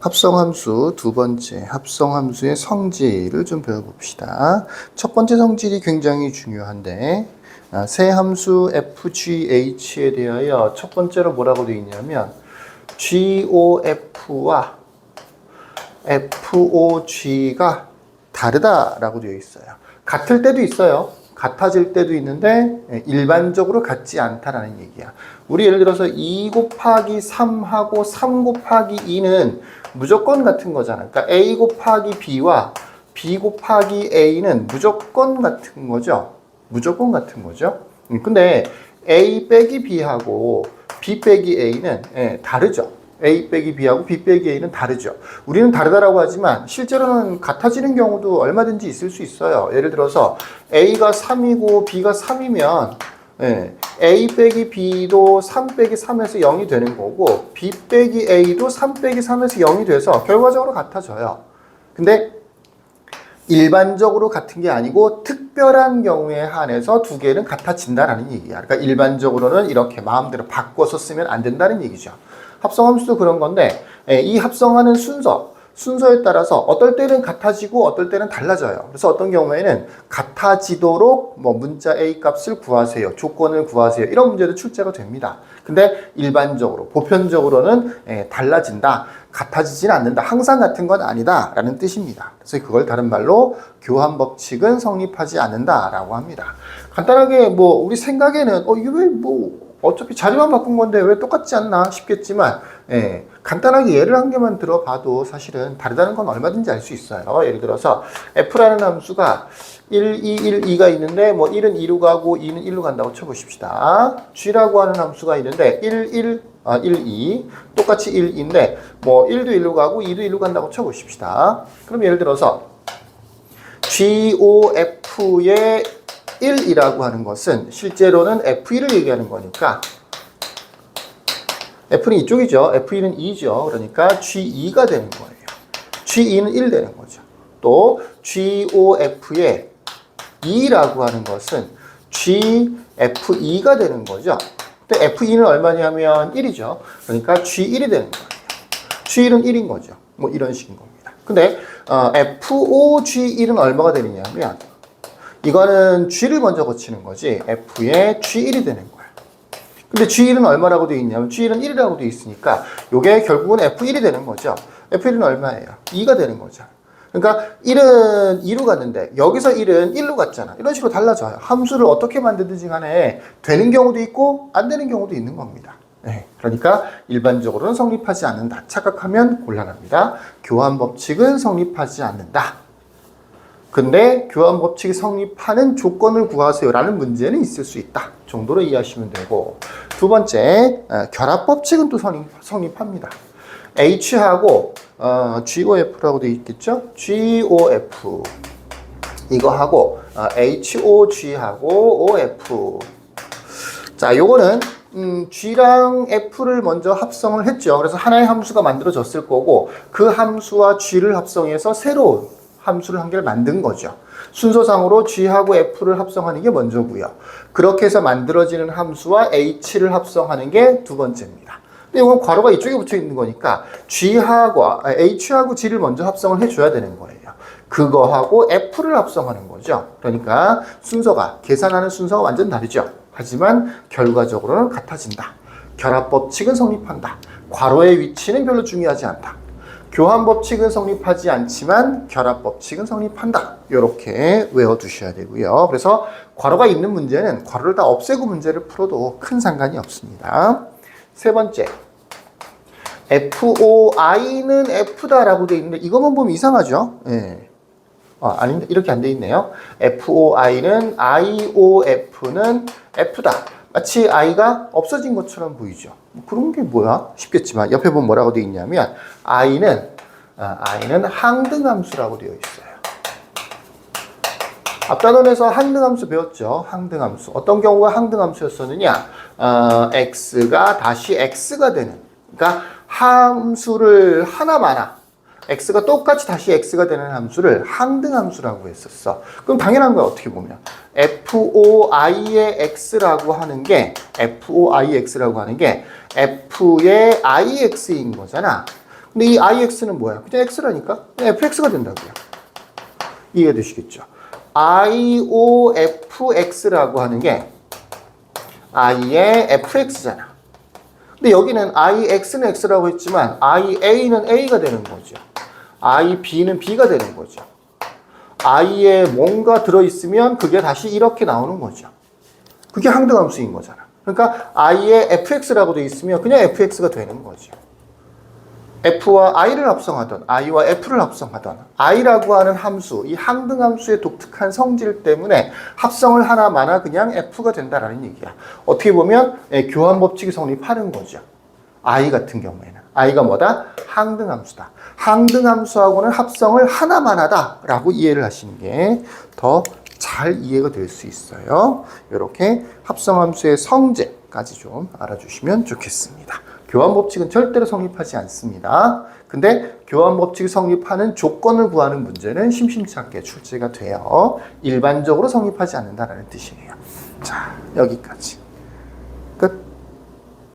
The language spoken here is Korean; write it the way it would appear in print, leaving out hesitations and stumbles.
합성함수 두 번째, 합성함수의 성질을 좀 배워봅시다. 첫 번째 성질이 굉장히 중요한데, 세 함수 FGH에 대하여 첫 번째로 뭐라고 되어 있냐면 GOF와 FOG가 다르다라고 되어 있어요. 같을 때도 있어요. 같아질 때도 있는데 일반적으로 같지 않다라는 얘기야. 우리 예를 들어서 2 곱하기 3하고 3 곱하기 2는 무조건 같은 거잖아. 그러니까 A 곱하기 B와 B 곱하기 A는 무조건 같은 거죠. 무조건 같은 거죠. 근데 A 빼기 B하고 B 빼기 A는 다르죠. A 빼기 B하고 B 빼기 A는 다르죠. 우리는 다르다라고 하지만 실제로는 같아지는 경우도 얼마든지 있을 수 있어요. 예를 들어서 A가 3이고 B가 3이면 A 빼기 B도 3 빼기 3에서 0이 되는 거고 B 빼기 A도 3 빼기 3에서 0이 돼서 결과적으로 같아져요. 근데 일반적으로 같은 게 아니고 특별한 경우에 한해서 두 개는 같아진다라는 얘기야. 그러니까 일반적으로는 이렇게 마음대로 바꿔서 쓰면 안 된다는 얘기죠. 합성함수도 그런 건데 이 합성하는 순서에 따라서 어떨 때는 같아지고 어떨 때는 달라져요. 그래서 어떤 경우에는 같아지도록 문자 A 값을 구하세요. 조건을 구하세요. 이런 문제도 출제가 됩니다. 근데 일반적으로 보편적으로는 달라진다. 같아지진 않는다. 항상 같은 건 아니다. 라는 뜻입니다. 그래서 그걸 다른 말로 교환 법칙은 성립하지 않는다라고 합니다. 간단하게 우리 생각에는 이게 왜 어차피 자리만 바꾼 건데 왜 똑같지 않나 싶겠지만 간단하게 예를 한 개만 들어봐도 사실은 다르다는 건 얼마든지 알 수 있어요. 예를 들어서 F라는 함수가 1, 2, 1, 2가 있는데 1은 2로 가고 2는 1로 간다고 쳐보십시다. G라고 하는 함수가 있는데 1, 2 똑같이 1인데 1도 1로 가고 2도 1로 간다고 쳐보십시다. 그럼 예를 들어서 GOF의 1이라고 하는 것은 실제로는 F1을 얘기하는 거니까 F는 이쪽이죠. F1은 2죠. 그러니까 G2가 되는 거예요. G2는 1 되는 거죠. 또 GOF의 2라고 하는 것은 GF2가 되는 거죠. 근데 F2는 얼마냐면 1이죠. 그러니까 G1이 되는 거예요. G1은 1인 거죠. 이런 식인 겁니다. 근데 FOG1은 얼마가 되느냐면 이거는 G를 먼저 거치는 거지 F의 G1이 되는 거야. 근데 G1은 얼마라고 되어 있냐면 G1은 1이라고 되어 있으니까 이게 결국은 F1이 되는 거죠. F1은 얼마예요? 2가 되는 거죠. 그러니까 1은 2로 갔는데 여기서 1은 1로 갔잖아. 이런 식으로 달라져요. 함수를 어떻게 만들든지 간에 되는 경우도 있고 안 되는 경우도 있는 겁니다. 그러니까 일반적으로는 성립하지 않는다. 착각하면 곤란합니다. 교환 법칙은 성립하지 않는다. 근데 교환 법칙이 성립하는 조건을 구하세요 라는 문제는 있을 수 있다 정도로 이해하시면 되고, 두 번째 결합 법칙은 또 성립합니다. H하고 GOF라고 되어 있겠죠. GOF 이거하고 HOG하고 OF. 자, 요거는 G랑 F를 먼저 합성을 했죠. 그래서 하나의 함수가 만들어졌을 거고 그 함수와 G를 합성해서 새로운 함수를 한 개를 만든 거죠. 순서상으로 G하고 F를 합성하는 게 먼저고요. 그렇게 해서 만들어지는 함수와 H를 합성하는 게 두 번째입니다. 근데 이건 괄호가 이쪽에 붙어 있는 거니까 H하고 G를 먼저 합성을 해줘야 되는 거예요. 그거하고 F를 합성하는 거죠. 그러니까 계산하는 순서가 완전 다르죠. 하지만 결과적으로는 같아진다. 결합 법칙은 성립한다. 괄호의 위치는 별로 중요하지 않다. 교환 법칙은 성립하지 않지만 결합 법칙은 성립한다. 이렇게 외워두셔야 되고요. 그래서 괄호가 있는 문제는 괄호를 다 없애고 문제를 풀어도 큰 상관이 없습니다. 세 번째, FOI는 F다라고 되어 있는데 이것만 보면 이상하죠? 아닌데 이렇게 안 되어 있네요. FOI는 IOF는 F다. 마치 I가 없어진 것처럼 보이죠. 그런 게 뭐야? 싶겠지만 옆에 보면 뭐라고 되어 있냐면 I는 항등함수라고 되어 있어요. 앞 단원에서 항등함수 배웠죠. 항등함수. 어떤 경우가 항등함수였었느냐? X가 다시 X가 되는. 그러니까 함수를 하나마나 X가 똑같이 다시 X가 되는 함수를 항등함수라고 했었어. 그럼 당연한 거야, 어떻게 보면. FOI의 X라고 하는 게 F의 IX인 거잖아. 근데 이 IX는 뭐야? 그냥 X라니까? 그냥 FX가 된다고요. 이해가 되시겠죠? IOFX라고 하는 게 I의 FX잖아. 근데 여기는 IX는 X라고 했지만 IA는 A가 되는 거죠. IB는 B가 되는 거죠. I에 뭔가 들어있으면 그게 다시 이렇게 나오는 거죠. 그게 항등함수인 거잖아. 그러니까 I에 FX라고 돼 있으면 그냥 FX가 되는 거죠. F와 I를 합성하던 I와 F를 합성하던 I라고 하는 함수, 이 항등함수의 독특한 성질 때문에 합성을 하나마나 그냥 F가 된다라는 얘기야. 어떻게 보면 교환 법칙이 성립하는 거죠. I 같은 경우에는. I가 뭐다? 항등함수다. 항등함수하고는 합성을 하나만 하다라고 이해를 하시는 게 더 잘 이해가 될 수 있어요. 이렇게 합성함수의 성질까지 좀 알아주시면 좋겠습니다. 교환 법칙은 절대로 성립하지 않습니다. 근데 교환 법칙이 성립하는 조건을 구하는 문제는 심심찮게 출제가 돼요. 일반적으로 성립하지 않는다는 뜻이에요. 자, 여기까지.